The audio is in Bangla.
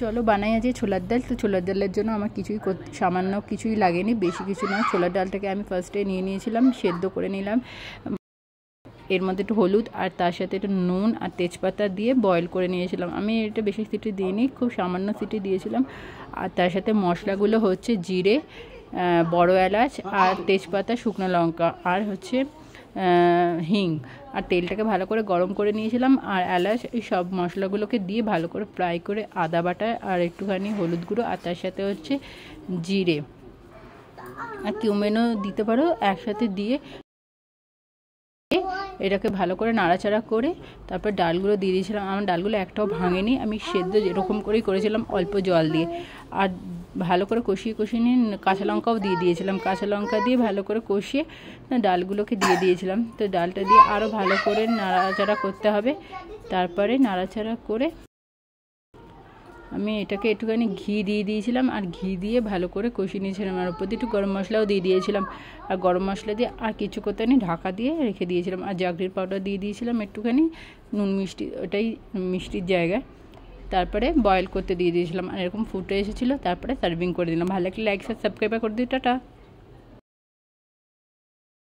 চলো বানাই আজকে ছোলার ডাল। তো ছোলার ডালের জন্য আমার সামান্য কিছুই লাগেনি, বেশি কিছু না। ছোলার ডালটাকে আমি ফার্স্টে নিয়েছিলাম, সেদ্ধ করে নিলাম। এর মধ্যে একটু হলুদ আর তার সাথে একটু নুন আর তেজপাতা দিয়ে বয়েল করে নিয়েছিলাম। আমি এটা বেশি সিটি দিইনি, খুব সামান্য সিটি দিয়েছিলাম। আর তার সাথে মশলাগুলো হচ্ছে জিরে, বড় এলাচ আর তেজপাতা, শুকনো লঙ্কা আর হচ্ছে হিং। আর তেলটাকে ভালো করে গরম করে নিয়েছিলাম। আর এলাচ, এই সব মশলাগুলোকে দিয়ে ভালো করে ফ্রাই করে আদা বাটা আর একটুখানি হলুদ গুঁড়ো আর তার সাথে হচ্ছে জিরে আর কিউমেনও দিতে পারো, একসাথে দিয়ে এটাকে ভালো করে নাড়াচাড়া করে তারপর ডালগুলো দিয়ে দিয়েছিলাম। আমার ডালগুলো একটাও ভাঙেনি, আমি সেদ্ধ যেরকম করেই করেছিলাম অল্প জল দিয়ে। আর ভালো করে কষিয়ে নিয়ে কাঁচা লঙ্কাও দিয়ে দিয়েছিলাম। কাঁচা লঙ্কা দিয়ে ভালো করে কষিয়ে ডালগুলোকে দিয়ে দিয়েছিলাম। তো ডালটা দিয়ে আরও ভালো করে নাড়াচাড়া করতে হবে। তারপরে নাড়াচাড়া করে আমি এটাকে একটুখানি ঘি দিয়ে দিয়েছিলাম। আর ঘি দিয়ে ভালো করে কষিয়ে নিয়েছিলাম। আর উপর দিয়ে একটু গরম মশলাও দিয়ে দিয়েছিলাম। আর গরম মশলা দিয়ে আর কিছু করতে নেই, ঢাকা দিয়ে রেখে দিয়েছিলাম। আর জাগরির পাউডার দিয়ে দিয়েছিলাম একটুখানি, নুন মিষ্টি, ওটাই মিষ্টির জায়গায়। তারপরে বয়েল করতে দিয়ে দিয়েছিলাম। আর এরকম ফুটে এসেছিলো, তারপরে সার্ভিং করে দিলাম। ভালো লাগলে লাইক সাবস্ক্রাইব করে দিই। টাটা।